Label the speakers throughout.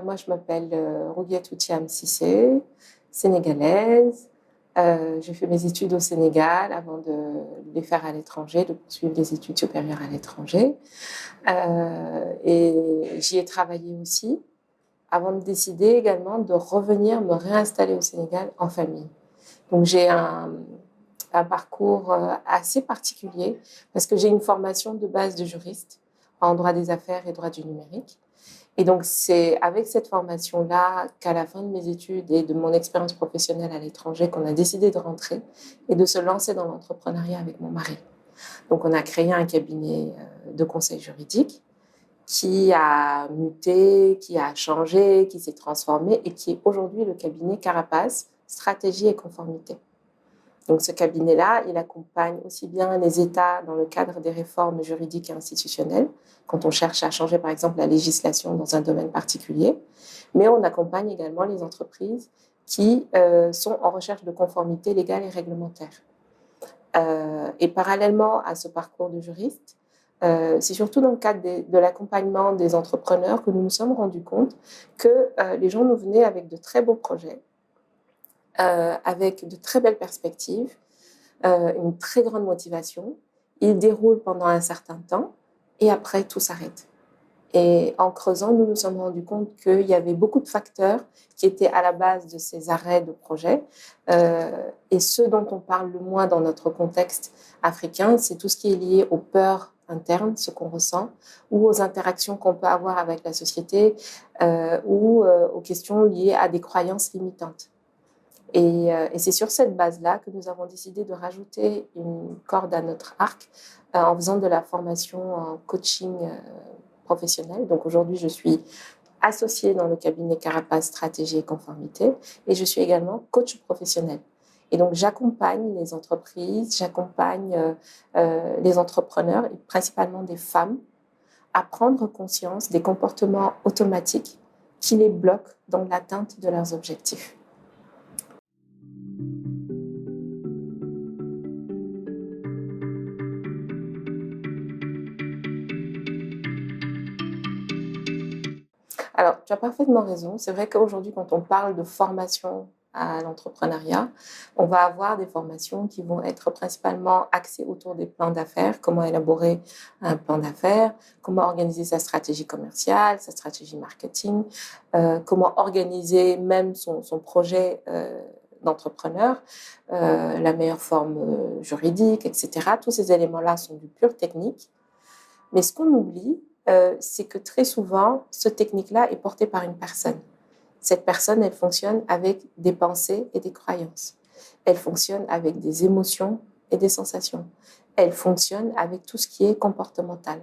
Speaker 1: moi, je m'appelle Rougiatou Thiam Cissé, sénégalaise. J'ai fait mes études au Sénégal avant de les faire à l'étranger, de poursuivre des études supérieures à l'étranger. Et j'y ai travaillé aussi avant de décider également de revenir me réinstaller au Sénégal en famille. Donc j'ai un parcours assez particulier parce que j'ai une formation de base de juriste en droit des affaires et droit du numérique. Et donc, c'est avec cette formation-là qu'à la fin de mes études et de mon expérience professionnelle à l'étranger qu'on a décidé de rentrer et de se lancer dans l'entrepreneuriat avec mon mari. Donc, on a créé un cabinet de conseil juridique qui a muté, qui a changé, qui s'est transformé et qui est aujourd'hui le cabinet Carapace, stratégie et conformité. Donc, ce cabinet-là, il accompagne aussi bien les États dans le cadre des réformes juridiques et institutionnelles, quand on cherche à changer, par exemple, la législation dans un domaine particulier, mais on accompagne également les entreprises qui sont en recherche de conformité légale et réglementaire. Et parallèlement à ce parcours de juriste, c'est surtout dans le cadre de l'accompagnement des entrepreneurs que nous nous sommes rendus compte que les gens nous venaient avec de très beaux projets, avec de très belles perspectives, une très grande motivation. Ils déroulent pendant un certain temps et après, tout s'arrête. Et en creusant, nous nous sommes rendus compte qu'il y avait beaucoup de facteurs qui étaient à la base de ces arrêts de projets. Et ce dont on parle le moins dans notre contexte africain, c'est tout ce qui est lié aux peurs internes, ce qu'on ressent, ou aux interactions qu'on peut avoir avec la société, ou aux questions liées à des croyances limitantes. Et c'est sur cette base-là que nous avons décidé de rajouter une corde à notre arc en faisant de la formation en coaching professionnel. Donc aujourd'hui, je suis associée dans le cabinet Carapace Stratégie et Conformité et je suis également coach professionnel. Et donc j'accompagne les entreprises, j'accompagne les entrepreneurs et principalement des femmes à prendre conscience des comportements automatiques qui les bloquent dans l'atteinte de leurs objectifs. Alors, tu as parfaitement raison. C'est vrai qu'aujourd'hui, quand on parle de formation à l'entrepreneuriat, on va avoir des formations qui vont être principalement axées autour des plans d'affaires, comment élaborer un plan d'affaires, comment organiser sa stratégie commerciale, sa stratégie marketing, comment organiser même son projet d'entrepreneur, la meilleure forme juridique, etc. Tous ces éléments-là sont du pur technique. Mais ce qu'on oublie, c'est que très souvent, cette technique-là est portée par une personne. Cette personne, elle fonctionne avec des pensées et des croyances. Elle fonctionne avec des émotions et des sensations. Elle fonctionne avec tout ce qui est comportemental.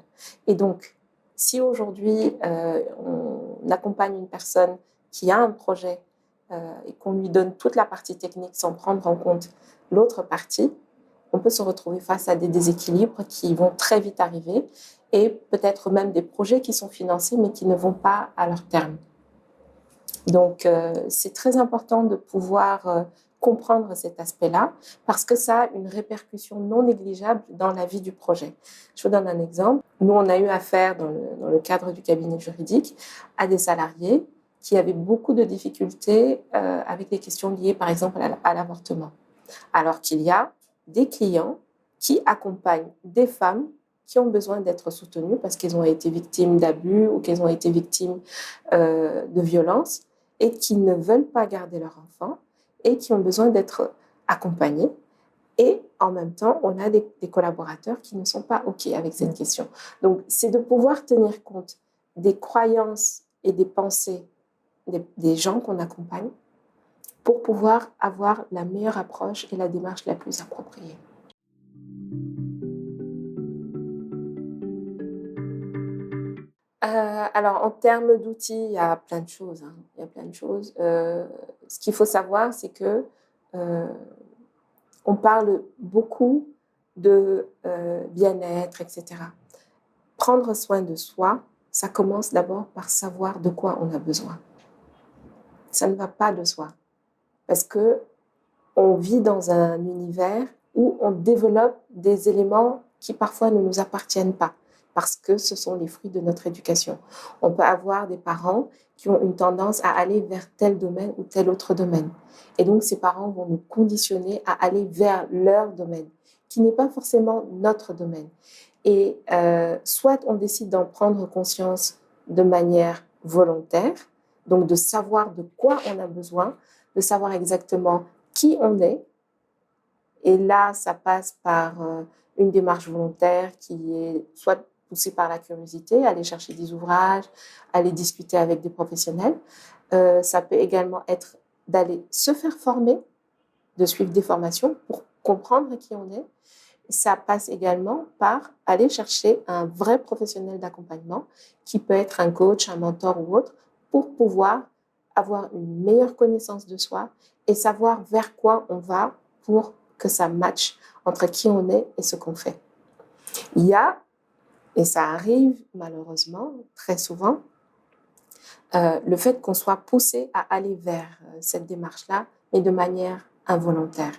Speaker 1: Et donc, si aujourd'hui, on accompagne une personne qui a un projet et qu'on lui donne toute la partie technique sans prendre en compte l'autre partie, on peut se retrouver face à des déséquilibres qui vont très vite arriver et peut-être même des projets qui sont financés mais qui ne vont pas à leur terme. Donc, c'est très important de pouvoir comprendre cet aspect-là parce que ça a une répercussion non négligeable dans la vie du projet. Je vous donne un exemple. Nous, on a eu affaire dans le cadre du cabinet juridique à des salariés qui avaient beaucoup de difficultés avec des questions liées, par exemple, à l'avortement. Alors qu'il y a des clients qui accompagnent des femmes qui ont besoin d'être soutenues parce qu'elles ont été victimes d'abus ou qu'elles ont été victimes de violences et qui ne veulent pas garder leur enfant et qui ont besoin d'être accompagnées. Et en même temps, on a des collaborateurs qui ne sont pas OK avec cette question. Donc, c'est de pouvoir tenir compte des croyances et des pensées des gens qu'on accompagne pour pouvoir avoir la meilleure approche et la démarche la plus appropriée. Alors, en termes d'outils, il y a plein de choses. Il y a plein de choses. Ce qu'il faut savoir, c'est que on parle beaucoup de bien-être, etc. Prendre soin de soi, ça commence d'abord par savoir de quoi on a besoin. Ça ne va pas de soi. Parce que on vit dans un univers où on développe des éléments qui parfois ne nous appartiennent pas. parce que ce sont les fruits de notre éducation. On peut avoir des parents qui ont une tendance à aller vers tel domaine ou tel autre domaine. Et donc, ces parents vont nous conditionner à aller vers leur domaine, qui n'est pas forcément notre domaine. Et soit on décide d'en prendre conscience de manière volontaire, donc de savoir de quoi on a besoin, de savoir exactement qui on est. Et là, ça passe par une démarche volontaire qui est soit poussée par la curiosité, aller chercher des ouvrages, aller discuter avec des professionnels. Ça peut également être d'aller se faire former, de suivre des formations pour comprendre qui on est. Ça passe également par aller chercher un vrai professionnel d'accompagnement qui peut être un coach, un mentor ou autre pour pouvoir avoir une meilleure connaissance de soi et savoir vers quoi on va pour que ça matche entre qui on est et ce qu'on fait. Il y a, et ça arrive malheureusement très souvent, le fait qu'on soit poussé à aller vers cette démarche-là, mais de manière involontaire.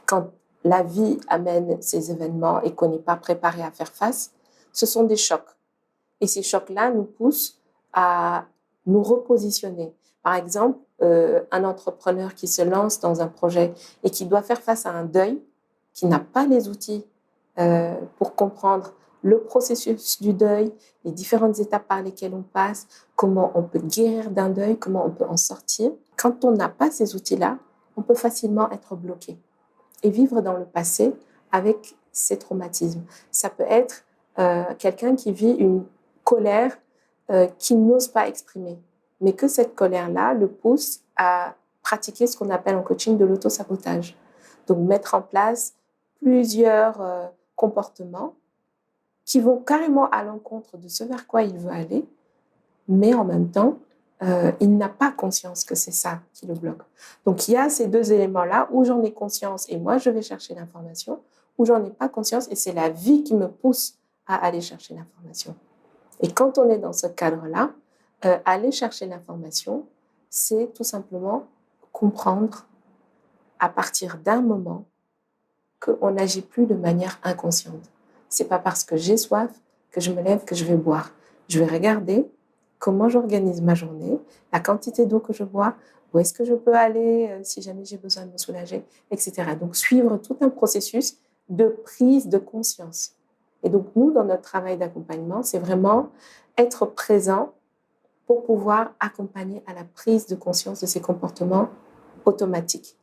Speaker 1: Quand la vie amène ces événements et qu'on n'est pas préparé à faire face, ce sont des chocs. Et ces chocs-là nous poussent à nous repositionner. Par exemple, un entrepreneur qui se lance dans un projet et qui doit faire face à un deuil, qui n'a pas les outils pour comprendre le processus du deuil, les différentes étapes par lesquelles on passe, comment on peut guérir d'un deuil, comment on peut en sortir. Quand on n'a pas ces outils-là, on peut facilement être bloqué et vivre dans le passé avec ces traumatismes. Ça peut être quelqu'un qui vit une colère qu'il n'ose pas exprimer, mais que cette colère-là le pousse à pratiquer ce qu'on appelle en coaching de l'autosabotage. Donc, mettre en place plusieurs comportements qui vont carrément à l'encontre de ce vers quoi il veut aller, mais en même temps, il n'a pas conscience que c'est ça qui le bloque. Donc, il y a ces deux éléments-là où j'en ai conscience et moi, je vais chercher l'information, où j'en ai pas conscience et c'est la vie qui me pousse à aller chercher l'information. Et quand on est dans ce cadre-là, aller chercher l'information, c'est tout simplement comprendre à partir d'un moment qu'on n'agit plus de manière inconsciente. C'est pas parce que j'ai soif que je me lève que je vais boire. Je vais regarder comment j'organise ma journée, la quantité d'eau que je bois, où est-ce que je peux aller si jamais j'ai besoin de me soulager, etc. Donc, suivre tout un processus de prise de conscience. Et donc, nous, dans notre travail d'accompagnement, c'est vraiment être présent pour pouvoir accompagner à la prise de conscience de ces comportements automatiques.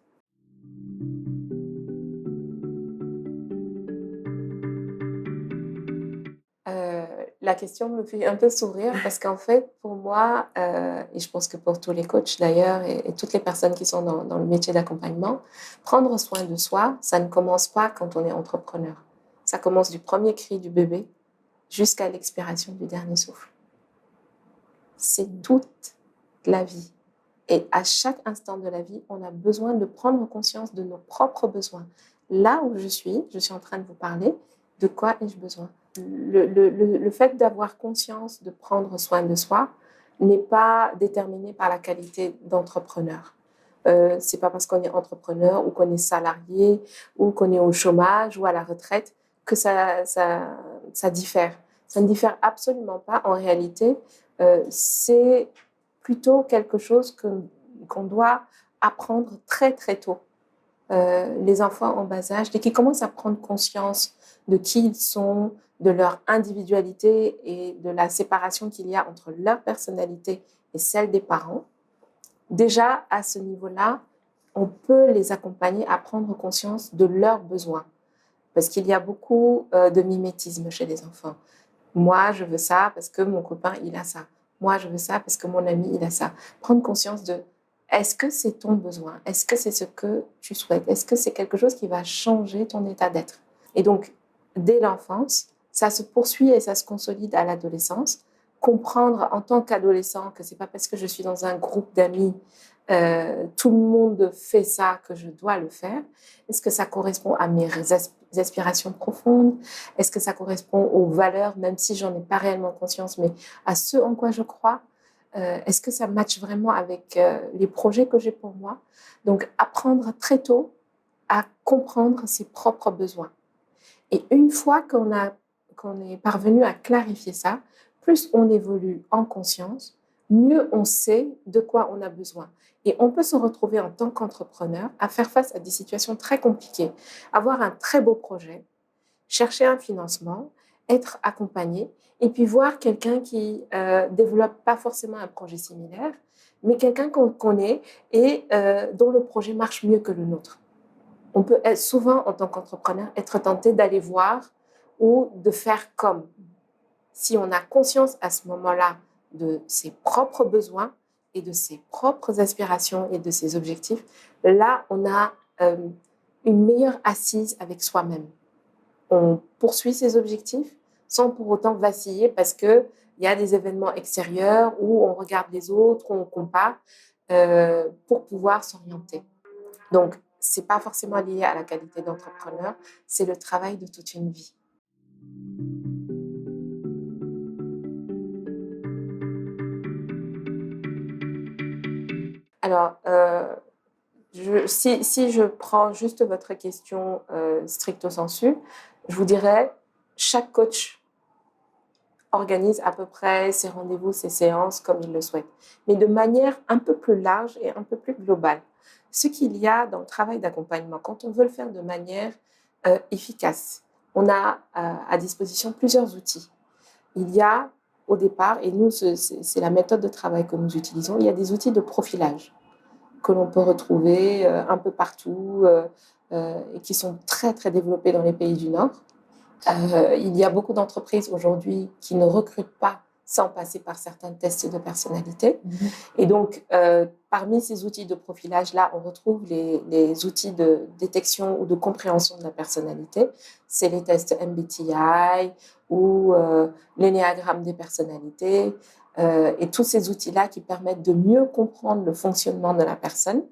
Speaker 1: La question me fait un peu sourire parce qu'en fait, pour moi, et je pense que pour tous les coachs d'ailleurs et toutes les personnes qui sont dans le métier d'accompagnement, prendre soin de soi, ça ne commence pas quand on est entrepreneur. Ça commence du premier cri du bébé jusqu'à l'expiration du dernier souffle. C'est toute la vie. Et à chaque instant de la vie, on a besoin de prendre conscience de nos propres besoins. Là où je suis en train de vous parler, de quoi ai-je besoin? Le fait d'avoir conscience de prendre soin de soi n'est pas déterminé par la qualité d'entrepreneur. C'est pas parce qu'on est entrepreneur ou qu'on est salarié ou qu'on est au chômage ou à la retraite que ça diffère. Ça ne diffère absolument pas. En réalité, c'est plutôt quelque chose qu'on doit apprendre très très tôt. Les enfants en bas âge, dès qu'ils commencent à prendre conscience de qui ils sont, de leur individualité et de la séparation qu'il y a entre leur personnalité et celle des parents, déjà à ce niveau-là, on peut les accompagner à prendre conscience de leurs besoins. Parce qu'il y a beaucoup de mimétisme chez les enfants. Moi, je veux ça parce que mon copain, il a ça. Moi, je veux ça parce que mon ami, il a ça. Prendre conscience de, est-ce que c'est ton besoin? Est-ce que c'est ce que tu souhaites? Est-ce que c'est quelque chose qui va changer ton état d'être? Et donc, dès l'enfance, ça se poursuit et ça se consolide à l'adolescence. Comprendre en tant qu'adolescent que c'est pas parce que je suis dans un groupe d'amis, tout le monde fait ça que je dois le faire. Est-ce que ça correspond à mes aspirations profondes? Est-ce que ça correspond aux valeurs, même si j'en ai pas réellement conscience, mais à ce en quoi je crois? Est-ce que ça matche vraiment avec les projets que j'ai pour moi? Donc, apprendre très tôt à comprendre ses propres besoins. Et une fois qu'on qu'on est parvenu à clarifier ça, plus on évolue en conscience, mieux on sait de quoi on a besoin. Et on peut se retrouver en tant qu'entrepreneur à faire face à des situations très compliquées, avoir un très beau projet, chercher un financement, être accompagné, et puis voir quelqu'un qui développe pas forcément un projet similaire, mais quelqu'un qu'on connaît et dont le projet marche mieux que le nôtre. On peut être, souvent, en tant qu'entrepreneur, être tenté d'aller voir ou de faire comme. Si on a conscience à ce moment-là de ses propres besoins et de ses propres aspirations et de ses objectifs, là, on a une meilleure assise avec soi-même. On poursuit ses objectifs sans pour autant vaciller parce qu'il y a des événements extérieurs où on regarde les autres, où on compare pour pouvoir s'orienter. Donc, ce n'est pas forcément lié à la qualité d'entrepreneur, c'est le travail de toute une vie. Alors, si je prends juste votre question stricto sensu, je vous dirais, chaque coach organise à peu près ses rendez-vous, ses séances comme il le souhaite, mais de manière un peu plus large et un peu plus globale. Ce qu'il y a dans le travail d'accompagnement, quand on veut le faire de manière efficace, on a à disposition plusieurs outils. Il y a au départ, et nous, c'est la méthode de travail que nous utilisons, il y a des outils de profilage que l'on peut retrouver un peu partout et qui sont très, très développés dans les pays du Nord. Il y a beaucoup d'entreprises aujourd'hui qui ne recrutent pas sans passer par certains tests de personnalité. Et donc, parmi ces outils de profilage-là, on retrouve les outils de détection ou de compréhension de la personnalité. C'est les tests MBTI ou l'énéagramme des personnalités et tous ces outils-là qui permettent de mieux comprendre le fonctionnement de la personne.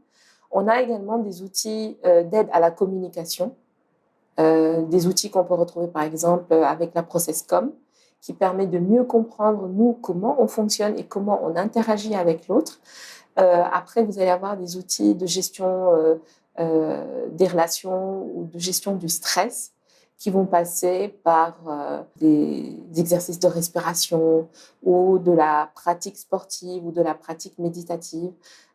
Speaker 1: On a également des outils d'aide à la communication, des outils qu'on peut retrouver par exemple avec la ProcessCom, qui permet de mieux comprendre, nous, comment on fonctionne et comment on interagit avec l'autre. Après, vous allez avoir des outils de gestion des relations ou de gestion du stress qui vont passer par des exercices de respiration ou de la pratique sportive ou de la pratique méditative.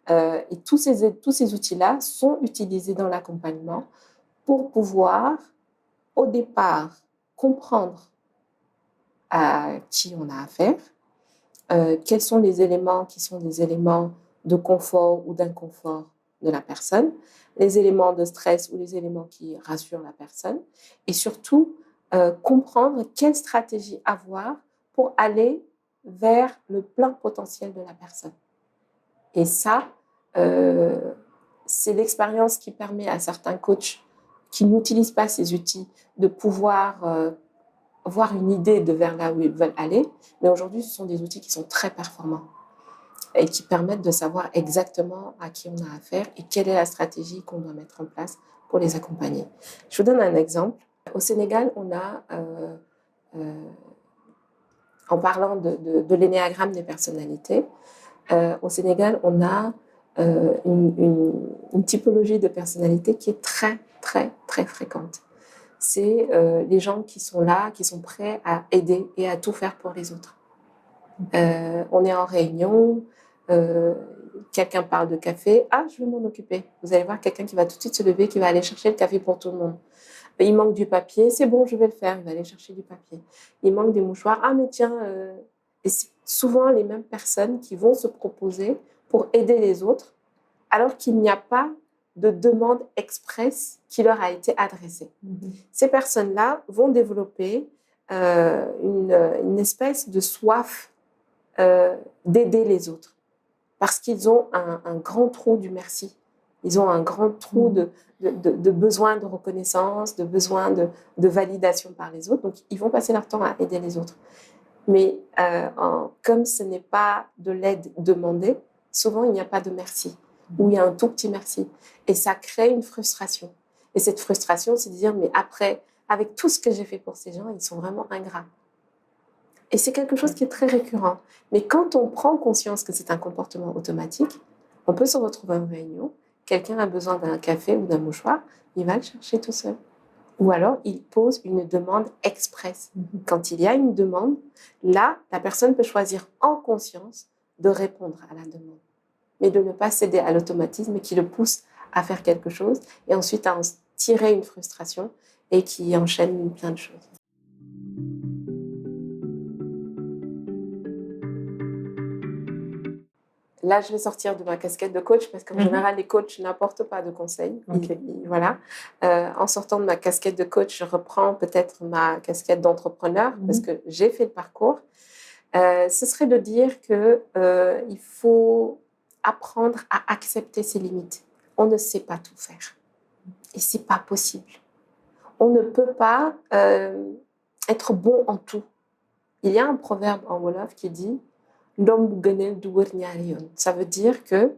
Speaker 1: Et tous ces outils-là sont utilisés dans l'accompagnement pour pouvoir, au départ, comprendre à qui on a affaire, quels sont les éléments qui sont des éléments de confort ou d'inconfort de la personne, les éléments de stress ou les éléments qui rassurent la personne, et surtout comprendre quelle stratégie avoir pour aller vers le plein potentiel de la personne. Et ça, c'est l'expérience qui permet à certains coachs qui n'utilisent pas ces outils de pouvoir avoir une idée de vers là où ils veulent aller. Mais aujourd'hui, ce sont des outils qui sont très performants et qui permettent de savoir exactement à qui on a affaire et quelle est la stratégie qu'on doit mettre en place pour les accompagner. Je vous donne un exemple. Au Sénégal, on a, en parlant de l'énéagramme des personnalités, au Sénégal, on a une typologie de personnalité qui est très, très, très fréquente. C'est les gens qui sont là, qui sont prêts à aider et à tout faire pour les autres. On est en réunion, quelqu'un parle de café, ah, je vais m'en occuper. Vous allez voir quelqu'un qui va tout de suite se lever, qui va aller chercher le café pour tout le monde. Il manque du papier, c'est bon, je vais le faire, il va aller chercher du papier. Il manque des mouchoirs, ah mais tiens, et c'est souvent les mêmes personnes qui vont se proposer pour aider les autres, alors qu'il n'y a pas de demande express qui leur a été adressée. Ces personnes-là vont développer une espèce de soif d'aider les autres, parce qu'ils ont un grand trou du merci. Ils ont un grand trou de besoin de reconnaissance, de besoin de validation par les autres. Donc, ils vont passer leur temps à aider les autres. Mais comme ce n'est pas de l'aide demandée, souvent, il n'y a pas de merci, ou il y a un tout petit merci. Et ça crée une frustration. Et cette frustration, c'est de dire, mais après, avec tout ce que j'ai fait pour ces gens, ils sont vraiment ingrats. Et c'est quelque chose qui est très récurrent. Mais quand on prend conscience que c'est un comportement automatique, on peut se retrouver en réunion, quelqu'un a besoin d'un café ou d'un mouchoir, il va le chercher tout seul. Ou alors, il pose une demande express. Quand il y a une demande, là, la personne peut choisir en conscience de répondre à la demande, mais de ne pas céder à l'automatisme qui le pousse à faire quelque chose et ensuite à en tirer une frustration et qui enchaîne plein de choses. Là, je vais sortir de ma casquette de coach parce qu'en général, les coachs n'apportent pas de conseils. Voilà. En sortant de ma casquette de coach, je reprends peut-être ma casquette d'entrepreneur parce que j'ai fait le parcours. Ce serait de dire qu'il faut apprendre à accepter ses limites. On ne sait pas tout faire. Et ce n'est pas possible. On ne peut pas être bon en tout. Il y a un proverbe en Wolof qui dit ça veut dire que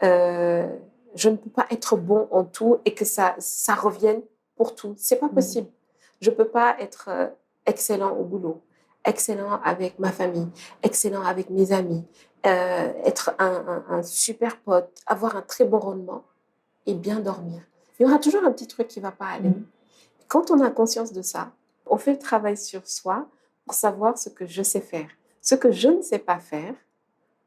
Speaker 1: je ne peux pas être bon en tout et que ça revienne pour tout. C'est pas possible. Je peux pas être excellent au boulot, excellent avec ma famille, excellent avec mes amis, être un super pote, avoir un très bon rendement et bien dormir. Il y aura toujours un petit truc qui va pas aller. Quand on a conscience de ça, on fait le travail sur soi pour savoir ce que je sais faire. Ce que je ne sais pas faire,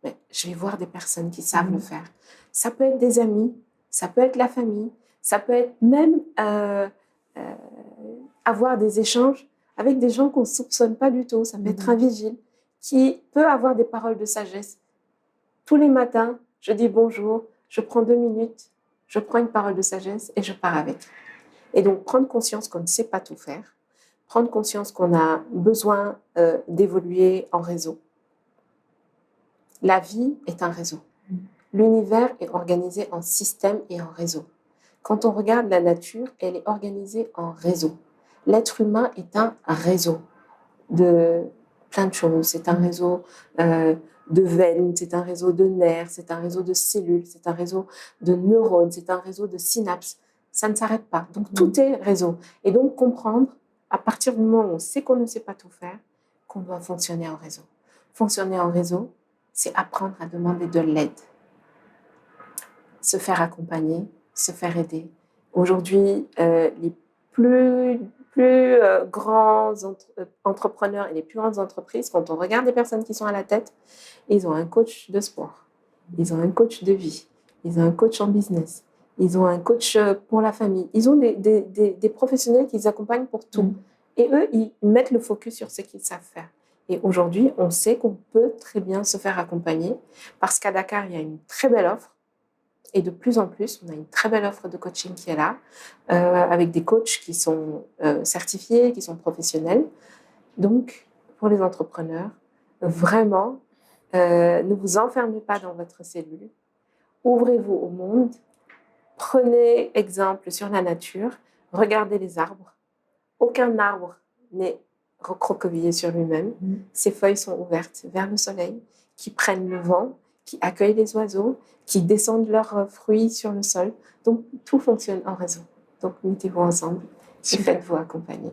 Speaker 1: mais je vais voir des personnes qui savent le faire. Ça peut être des amis, ça peut être la famille, ça peut être même avoir des échanges avec des gens qu'on ne soupçonne pas du tout. Ça peut être un vigile qui peut avoir des paroles de sagesse. Tous les matins, je dis bonjour, je prends 2 minutes, je prends une parole de sagesse et je pars avec. Et donc, prendre conscience qu'on ne sait pas tout faire, prendre conscience qu'on a besoin d'évoluer en réseau. La vie est un réseau. L'univers est organisé en système et en réseau. Quand on regarde la nature, elle est organisée en réseau. L'être humain est un réseau de plein de choses. C'est un réseau de veines, c'est un réseau de nerfs, c'est un réseau de cellules, c'est un réseau de neurones, c'est un réseau de synapses. Ça ne s'arrête pas. Donc, tout est réseau. Et donc, comprendre, à partir du moment où on sait qu'on ne sait pas tout faire, qu'on doit fonctionner en réseau. Fonctionner en réseau, c'est apprendre à demander de l'aide. Se faire accompagner, se faire aider. Aujourd'hui, les plus grands entrepreneurs et les plus grandes entreprises, quand on regarde les personnes qui sont à la tête, ils ont un coach de sport, ils ont un coach de vie, ils ont un coach en business, ils ont un coach pour la famille. Ils ont des professionnels qui les accompagnent pour tout. Et eux, ils mettent le focus sur ce qu'ils savent faire. Et aujourd'hui, on sait qu'on peut très bien se faire accompagner parce qu'à Dakar, il y a une très belle offre. Et de plus en plus, on a une très belle offre de coaching qui est là, avec des coachs qui sont certifiés, qui sont professionnels. Donc, pour les entrepreneurs, vraiment, ne vous enfermez pas dans votre cellule. Ouvrez-vous au monde. Prenez exemple sur la nature. Regardez les arbres. Aucun arbre n'est recroquevillé sur lui-même. Ses feuilles sont ouvertes vers le soleil, qui prennent le vent, qui accueillent les oiseaux, qui descendent leurs fruits sur le sol. Donc, tout fonctionne en réseau. Donc, mettez-vous ensemble et faites-vous accompagner.